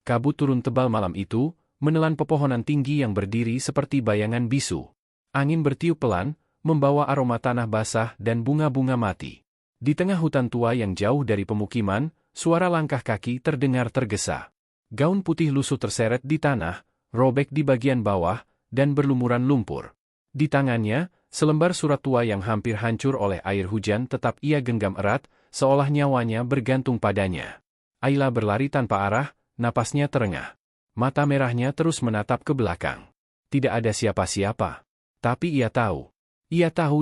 Kabut turun tebal malam itu, menelan pepohonan tinggi yang berdiri seperti bayangan bisu. Angin bertiup pelan, membawa aroma tanah basah dan bunga-bunga mati. Di tengah hutan tua yang jauh dari pemukiman, suara langkah kaki terdengar tergesa. Gaun putih lusuh terseret di tanah, robek di bagian bawah, dan berlumuran lumpur. Di tangannya, selembar surat tua yang hampir hancur oleh air hujan tetap ia genggam erat, seolah nyawanya bergantung padanya. Ayla berlari tanpa arah, napasnya terengah. Mata merahnya terus menatap ke belakang. Tidak ada siapa-siapa. Tapi ia tahu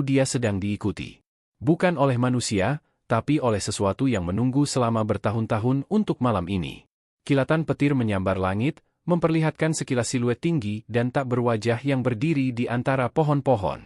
dia sedang diikuti. Bukan oleh manusia, tapi oleh sesuatu yang menunggu selama bertahun-tahun untuk malam ini. Kilatan petir menyambar langit, memperlihatkan sekilas siluet tinggi dan tak berwajah yang berdiri di antara pohon-pohon.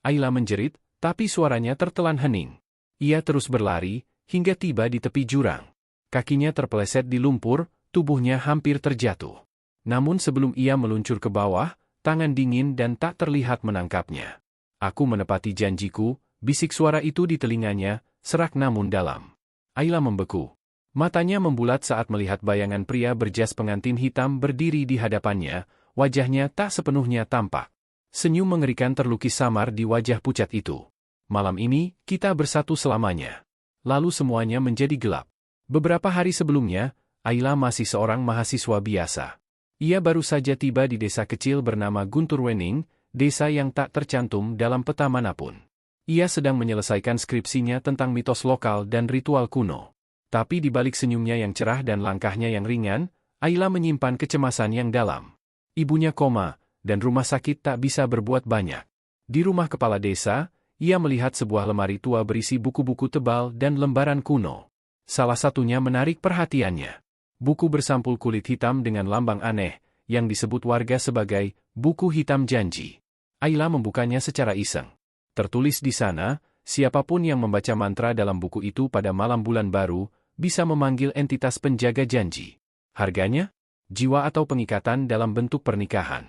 Ayla menjerit, tapi suaranya tertelan hening. Ia terus berlari, hingga tiba di tepi jurang. Kakinya terpeleset di lumpur, tubuhnya hampir terjatuh. Namun sebelum ia meluncur ke bawah, tangan dingin dan tak terlihat menangkapnya. Aku menepati janjiku, bisik suara itu di telinganya, serak namun dalam. Ayla membeku. Matanya membulat saat melihat bayangan pria berjas pengantin hitam berdiri di hadapannya, wajahnya tak sepenuhnya tampak. Senyum mengerikan terlukis samar di wajah pucat itu. Malam ini, kita bersatu selamanya. Lalu semuanya menjadi gelap. Beberapa hari sebelumnya, Ayla masih seorang mahasiswa biasa. Ia baru saja tiba di desa kecil bernama Gunturwening, desa yang tak tercantum dalam peta manapun. Ia sedang menyelesaikan skripsinya tentang mitos lokal dan ritual kuno. Tapi di balik senyumnya yang cerah dan langkahnya yang ringan, Ayla menyimpan kecemasan yang dalam. Ibunya koma, dan rumah sakit tak bisa berbuat banyak. Di rumah kepala desa, ia melihat sebuah lemari tua berisi buku-buku tebal dan lembaran kuno. Salah satunya menarik perhatiannya. Buku bersampul kulit hitam dengan lambang aneh, yang disebut warga sebagai buku hitam janji. Ayla membukanya secara iseng. Tertulis di sana, siapapun yang membaca mantra dalam buku itu pada malam bulan baru, bisa memanggil entitas penjaga janji. Harganya? Jiwa atau pengikatan dalam bentuk pernikahan.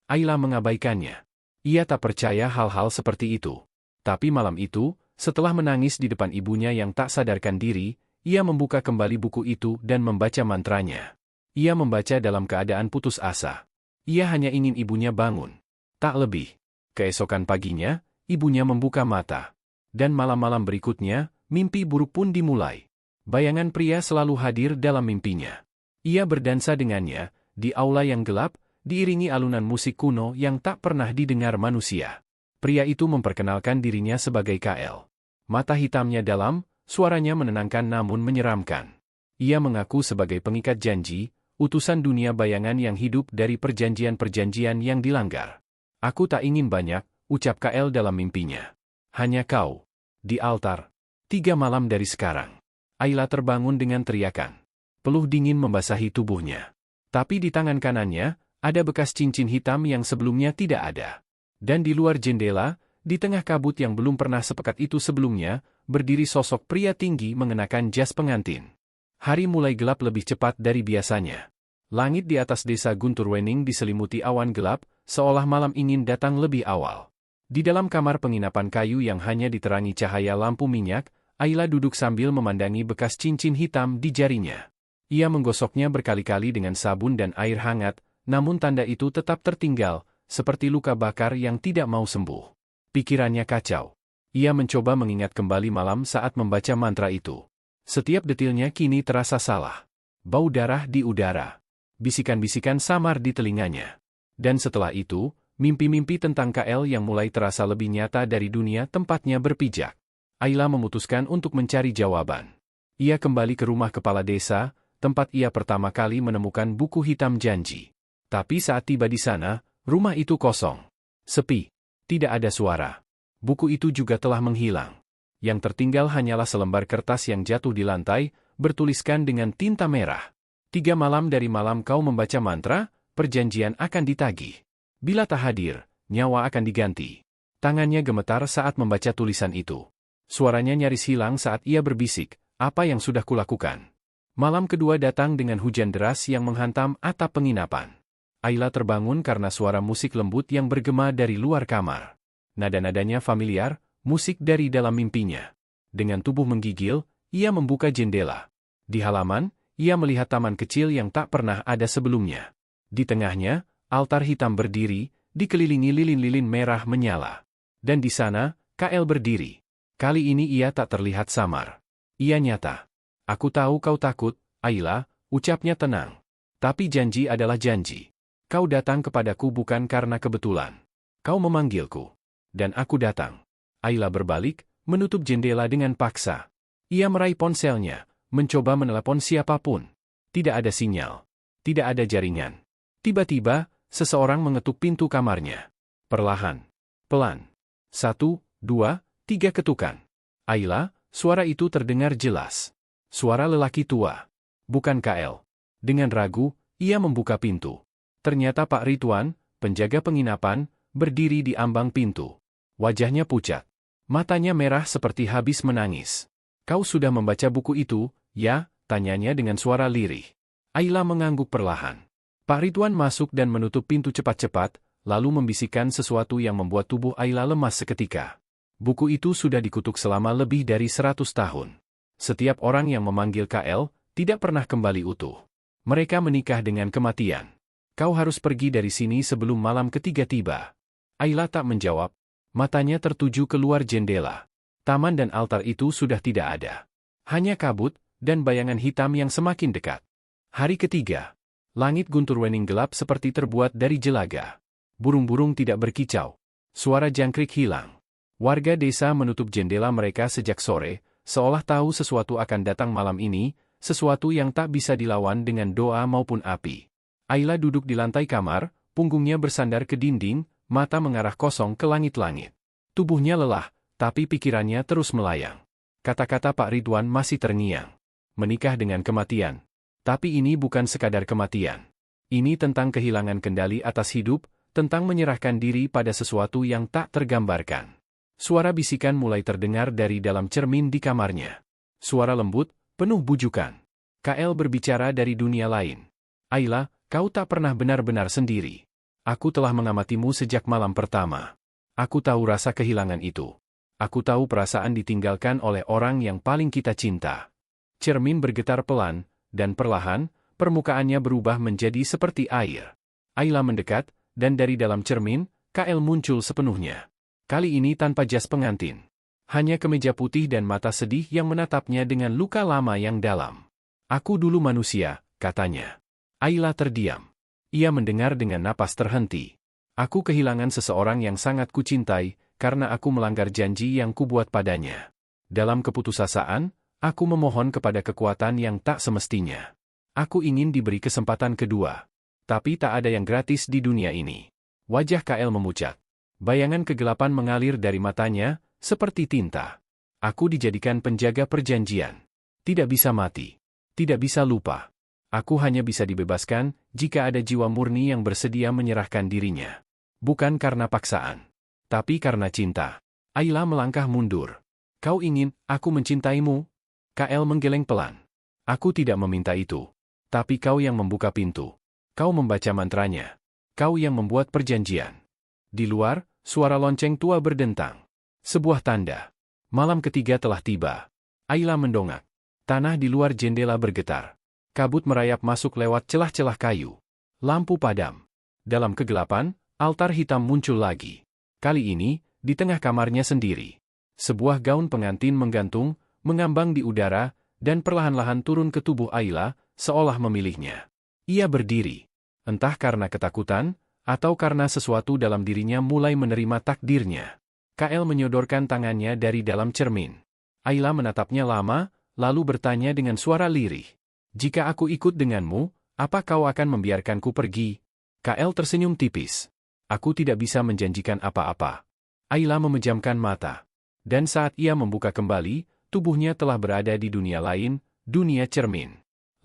Ayla mengabaikannya. Ia tak percaya hal-hal seperti itu. Tapi malam itu, setelah menangis di depan ibunya yang tak sadarkan diri, ia membuka kembali buku itu dan membaca mantranya. Ia membaca dalam keadaan putus asa. Ia hanya ingin ibunya bangun. Tak lebih. Keesokan paginya, ibunya membuka mata. Dan malam-malam berikutnya, mimpi buruk pun dimulai. Bayangan pria selalu hadir dalam mimpinya. Ia berdansa dengannya, di aula yang gelap, diiringi alunan musik kuno yang tak pernah didengar manusia. Pria itu memperkenalkan dirinya sebagai KL. Mata hitamnya dalam, suaranya menenangkan namun menyeramkan. Ia mengaku sebagai pengikat janji, utusan dunia bayangan yang hidup dari perjanjian-perjanjian yang dilanggar. Aku tak ingin banyak, ucap KL dalam mimpinya. Hanya kau. Di altar. 3 malam dari sekarang. Ayla terbangun dengan teriakan. Peluh dingin membasahi tubuhnya. Tapi di tangan kanannya, ada bekas cincin hitam yang sebelumnya tidak ada. Dan di luar jendela, di tengah kabut yang belum pernah sepekat itu sebelumnya, berdiri sosok pria tinggi mengenakan jas pengantin. Hari mulai gelap lebih cepat dari biasanya. Langit di atas desa Gunturwening diselimuti awan gelap, seolah malam ingin datang lebih awal. Di dalam kamar penginapan kayu yang hanya diterangi cahaya lampu minyak, Ayla duduk sambil memandangi bekas cincin hitam di jarinya. Ia menggosoknya berkali-kali dengan sabun dan air hangat, namun tanda itu tetap tertinggal, seperti luka bakar yang tidak mau sembuh. Pikirannya kacau. Ia mencoba mengingat kembali malam saat membaca mantra itu. Setiap detilnya kini terasa salah. Bau darah di udara. Bisikan-bisikan samar di telinganya. Dan setelah itu, mimpi-mimpi tentang KL yang mulai terasa lebih nyata dari dunia tempatnya berpijak. Ayla memutuskan untuk mencari jawaban. Ia kembali ke rumah kepala desa, tempat ia pertama kali menemukan buku hitam janji. Tapi saat tiba di sana, rumah itu kosong. Sepi. Tidak ada suara. Buku itu juga telah menghilang. Yang tertinggal hanyalah selembar kertas yang jatuh di lantai, bertuliskan dengan tinta merah. 3 malam dari malam kau membaca mantra, perjanjian akan ditagih. Bila tak hadir, nyawa akan diganti. Tangannya gemetar saat membaca tulisan itu. Suaranya nyaris hilang saat ia berbisik, apa yang sudah kulakukan. Malam kedua datang dengan hujan deras yang menghantam atap penginapan. Ayla terbangun karena suara musik lembut yang bergema dari luar kamar. Nada-nadanya familiar, musik dari dalam mimpinya. Dengan tubuh menggigil, ia membuka jendela. Di halaman, Ia melihat taman kecil yang tak pernah ada sebelumnya. Di tengahnya, altar hitam berdiri, dikelilingi lilin-lilin merah menyala. Dan di sana, KL berdiri. Kali ini ia tak terlihat samar. Ia nyata. Aku tahu kau takut, Ayla, ucapnya tenang. Tapi janji adalah janji. Kau datang kepadaku bukan karena kebetulan. Kau memanggilku. Dan aku datang. Ayla berbalik, menutup jendela dengan paksa. Ia meraih ponselnya, mencoba menelepon siapapun. Tidak ada sinyal. Tidak ada jaringan. Tiba-tiba, seseorang mengetuk pintu kamarnya. Perlahan. Pelan. 1, 2, 3 ketukan. Ayla, suara itu terdengar jelas. Suara lelaki tua. Bukan KL. Dengan ragu, ia membuka pintu. Ternyata Pak Ridwan, penjaga penginapan, berdiri di ambang pintu. Wajahnya pucat. Matanya merah seperti habis menangis. Kau sudah membaca buku itu, ya? Tanyanya dengan suara lirih. Ayla mengangguk perlahan. Pak Ridwan masuk dan menutup pintu cepat-cepat, lalu membisikkan sesuatu yang membuat tubuh Ayla lemas seketika. Buku itu sudah dikutuk selama lebih dari 100 tahun. Setiap orang yang memanggil KL, tidak pernah kembali utuh. Mereka menikah dengan kematian. Kau harus pergi dari sini sebelum malam ketiga tiba. Ayla tak menjawab. Matanya tertuju keluar jendela. Taman dan altar itu sudah tidak ada. Hanya kabut, dan bayangan hitam yang semakin dekat. Hari ketiga. Langit guntur wening gelap seperti terbuat dari jelaga. Burung-burung tidak berkicau. Suara jangkrik hilang. Warga desa menutup jendela mereka sejak sore, seolah tahu sesuatu akan datang malam ini, sesuatu yang tak bisa dilawan dengan doa maupun api. Ayla duduk di lantai kamar, punggungnya bersandar ke dinding, mata mengarah kosong ke langit-langit. Tubuhnya lelah, tapi pikirannya terus melayang. Kata-kata Pak Ridwan masih terngiang. Menikah dengan kematian. Tapi ini bukan sekadar kematian. Ini tentang kehilangan kendali atas hidup, tentang menyerahkan diri pada sesuatu yang tak tergambarkan. Suara bisikan mulai terdengar dari dalam cermin di kamarnya. Suara lembut, penuh bujukan. KL berbicara dari dunia lain. Ayla, kau tak pernah benar-benar sendiri. Aku telah mengamatimu sejak malam pertama. Aku tahu rasa kehilangan itu. Aku tahu perasaan ditinggalkan oleh orang yang paling kita cinta. Cermin bergetar pelan, dan perlahan, permukaannya berubah menjadi seperti air. Ayla mendekat, dan dari dalam cermin, KL muncul sepenuhnya. Kali ini tanpa jas pengantin. Hanya kemeja putih dan mata sedih yang menatapnya dengan luka lama yang dalam. Aku dulu manusia, katanya. Ayla terdiam. Ia mendengar dengan napas terhenti. Aku kehilangan seseorang yang sangat kucintai, karena aku melanggar janji yang kubuat padanya. Dalam keputusasaan, aku memohon kepada kekuatan yang tak semestinya. Aku ingin diberi kesempatan kedua. Tapi tak ada yang gratis di dunia ini. Wajah KL memucat. Bayangan kegelapan mengalir dari matanya, seperti tinta. Aku dijadikan penjaga perjanjian. Tidak bisa mati. Tidak bisa lupa. Aku hanya bisa dibebaskan, jika ada jiwa murni yang bersedia menyerahkan dirinya. Bukan karena paksaan. Tapi karena cinta. Ayla melangkah mundur. Kau ingin, aku mencintaimu? KL menggeleng pelan. Aku tidak meminta itu. Tapi kau yang membuka pintu. Kau membaca mantranya. Kau yang membuat perjanjian. Di luar, suara lonceng tua berdentang. Sebuah tanda. Malam ketiga telah tiba. Ayla mendongak. Tanah di luar jendela bergetar. Kabut merayap masuk lewat celah-celah kayu. Lampu padam. Dalam kegelapan, altar hitam muncul lagi. Kali ini, di tengah kamarnya sendiri. Sebuah gaun pengantin menggantung, mengambang di udara, dan perlahan-lahan turun ke tubuh Ayla, seolah memilihnya. Ia berdiri. Entah karena ketakutan, atau karena sesuatu dalam dirinya mulai menerima takdirnya. KL menyodorkan tangannya dari dalam cermin. Ayla menatapnya lama, lalu bertanya dengan suara lirih. Jika aku ikut denganmu, apa kau akan membiarkanku pergi? KL tersenyum tipis. Aku tidak bisa menjanjikan apa-apa. Ayla memejamkan mata. Dan saat ia membuka kembali, tubuhnya telah berada di dunia lain, dunia cermin.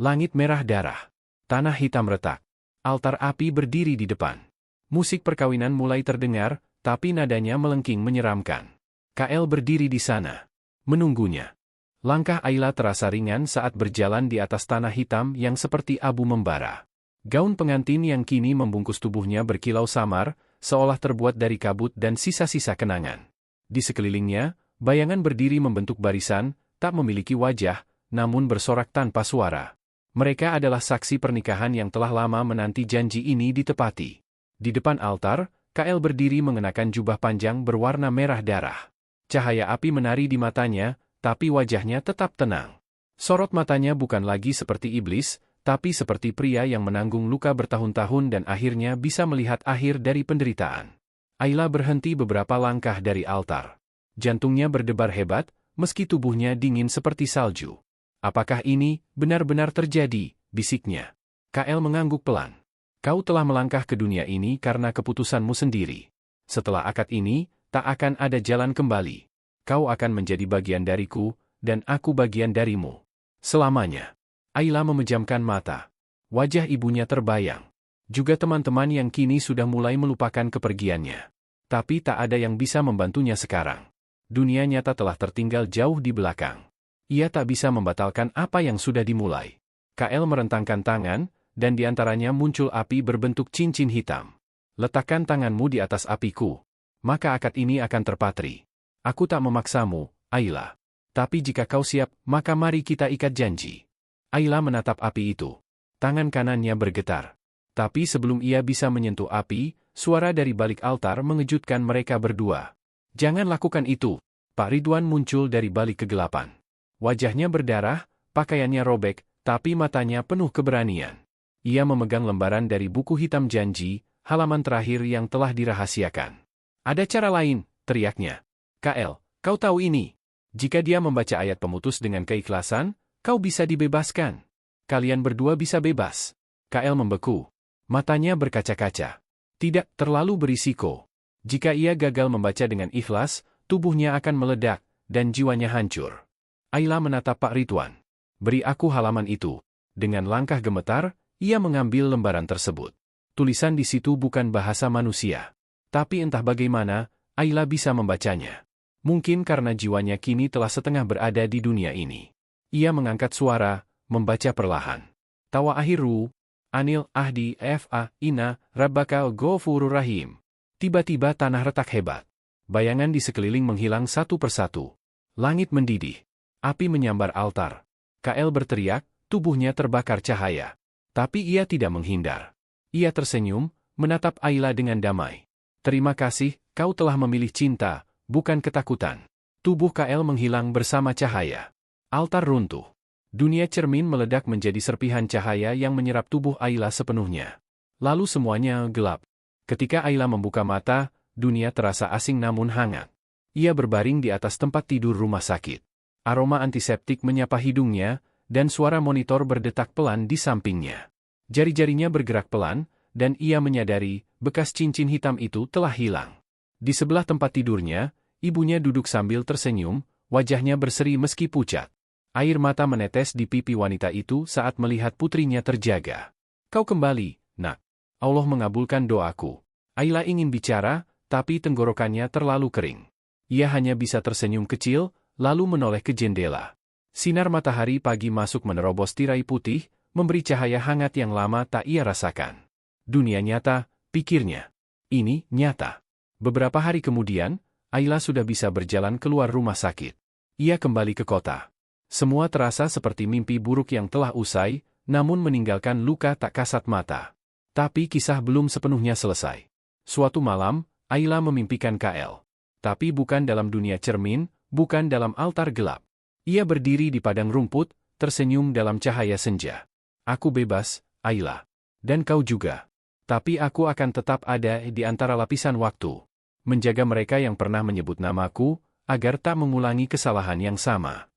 Langit merah darah. Tanah hitam retak. Altar api berdiri di depan. Musik perkawinan mulai terdengar, tapi nadanya melengking menyeramkan. KL berdiri di sana. Menunggunya. Langkah Ayla terasa ringan saat berjalan di atas tanah hitam yang seperti abu membara. Gaun pengantin yang kini membungkus tubuhnya berkilau samar, seolah terbuat dari kabut dan sisa-sisa kenangan. Di sekelilingnya, bayangan berdiri membentuk barisan, tak memiliki wajah, namun bersorak tanpa suara. Mereka adalah saksi pernikahan yang telah lama menanti janji ini ditepati. Di depan altar, Kael berdiri mengenakan jubah panjang berwarna merah darah. Cahaya api menari di matanya, tapi wajahnya tetap tenang. Sorot matanya bukan lagi seperti iblis, tapi seperti pria yang menanggung luka bertahun-tahun dan akhirnya bisa melihat akhir dari penderitaan. Ayla berhenti beberapa langkah dari altar. Jantungnya berdebar hebat, meski tubuhnya dingin seperti salju. "Apakah ini benar-benar terjadi?" bisiknya. Kael mengangguk pelan. "Kau telah melangkah ke dunia ini karena keputusanmu sendiri. Setelah akad ini, tak akan ada jalan kembali. Kau akan menjadi bagian dariku, dan aku bagian darimu. Selamanya." Ayla memejamkan mata. Wajah ibunya terbayang. Juga teman-teman yang kini sudah mulai melupakan kepergiannya. Tapi tak ada yang bisa membantunya sekarang. Dunia nyata telah tertinggal jauh di belakang. Ia tak bisa membatalkan apa yang sudah dimulai. Kael merentangkan tangan, dan di antaranya muncul api berbentuk cincin hitam. "Letakkan tanganmu di atas apiku. Maka akad ini akan terpatri. Aku tak memaksamu, Ayla. Tapi jika kau siap, maka mari kita ikat janji." Ayla menatap api itu. Tangan kanannya bergetar. Tapi sebelum ia bisa menyentuh api, suara dari balik altar mengejutkan mereka berdua. "Jangan lakukan itu." Pak Ridwan muncul dari balik kegelapan. Wajahnya berdarah, pakaiannya robek, tapi matanya penuh keberanian. Ia memegang lembaran dari buku hitam janji, halaman terakhir yang telah dirahasiakan. "Ada cara lain," teriaknya. "Kael, kau tahu ini. Jika dia membaca ayat pemutus dengan keikhlasan, kau bisa dibebaskan. Kalian berdua bisa bebas." Kael membeku. Matanya berkaca-kaca. Tidak terlalu berisiko. Jika ia gagal membaca dengan ikhlas, tubuhnya akan meledak, dan jiwanya hancur. Ayla menatap Pak Ridwan. "Beri aku halaman itu." Dengan langkah gemetar, ia mengambil lembaran tersebut. Tulisan di situ bukan bahasa manusia. Tapi entah bagaimana, Ayla bisa membacanya. Mungkin karena jiwanya kini telah setengah berada di dunia ini. Ia mengangkat suara, membaca perlahan. "Tawa akhiru, Anil, Ahdi, Fa, Ina, Rabbaka, Ghafurur Rahim." Tiba-tiba tanah retak hebat. Bayangan di sekeliling menghilang satu persatu. Langit mendidih. Api menyambar altar. Kael berteriak, tubuhnya terbakar cahaya. Tapi ia tidak menghindar. Ia tersenyum, menatap Ayla dengan damai. "Terima kasih, kau telah memilih cinta, bukan ketakutan." Tubuh Kael menghilang bersama cahaya. Altar runtuh. Dunia cermin meledak menjadi serpihan cahaya yang menyerap tubuh Ayla sepenuhnya. Lalu semuanya gelap. Ketika Ayla membuka mata, dunia terasa asing namun hangat. Ia berbaring di atas tempat tidur rumah sakit. Aroma antiseptik menyapa hidungnya, dan suara monitor berdetak pelan di sampingnya. Jari-jarinya bergerak pelan, dan ia menyadari bekas cincin hitam itu telah hilang. Di sebelah tempat tidurnya, ibunya duduk sambil tersenyum, wajahnya berseri meski pucat. Air mata menetes di pipi wanita itu saat melihat putrinya terjaga. "Kau kembali, Nak. Allah mengabulkan doaku." Ayla ingin bicara, tapi tenggorokannya terlalu kering. Ia hanya bisa tersenyum kecil, lalu menoleh ke jendela. Sinar matahari pagi masuk menerobos tirai putih, memberi cahaya hangat yang lama tak ia rasakan. Dunia nyata, pikirnya. Ini nyata. Beberapa hari kemudian, Ayla sudah bisa berjalan keluar rumah sakit. Ia kembali ke kota. Semua terasa seperti mimpi buruk yang telah usai, namun meninggalkan luka tak kasat mata. Tapi kisah belum sepenuhnya selesai. Suatu malam, Ayla memimpikan Kael. Tapi bukan dalam dunia cermin, bukan dalam altar gelap. Ia berdiri di padang rumput, tersenyum dalam cahaya senja. "Aku bebas, Ayla. Dan kau juga. Tapi aku akan tetap ada di antara lapisan waktu. Menjaga mereka yang pernah menyebut namaku, agar tak mengulangi kesalahan yang sama."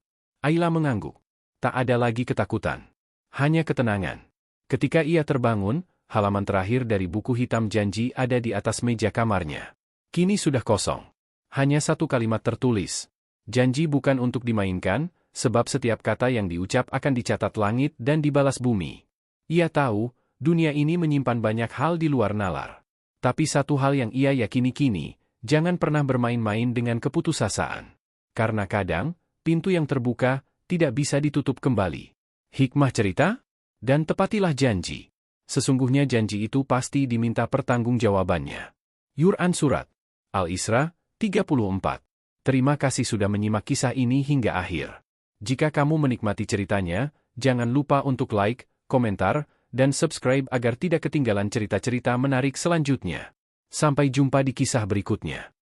Ayla mengangguk. Tak ada lagi ketakutan. Hanya ketenangan. Ketika ia terbangun, halaman terakhir dari buku hitam janji ada di atas meja kamarnya. Kini sudah kosong. Hanya satu kalimat tertulis. Janji bukan untuk dimainkan, sebab setiap kata yang diucap akan dicatat langit dan dibalas bumi. Ia tahu, dunia ini menyimpan banyak hal di luar nalar. Tapi satu hal yang ia yakini kini, jangan pernah bermain-main dengan keputusasaan. Karena kadang, pintu yang terbuka, tidak bisa ditutup kembali. Hikmah cerita? Dan tepatilah janji. Sesungguhnya janji itu pasti diminta pertanggungjawabannya. Yuran Surat Al-Isra 34. Terima kasih sudah menyimak kisah ini hingga akhir. Jika kamu menikmati ceritanya, jangan lupa untuk like, komentar, dan subscribe agar tidak ketinggalan cerita-cerita menarik selanjutnya. Sampai jumpa di kisah berikutnya.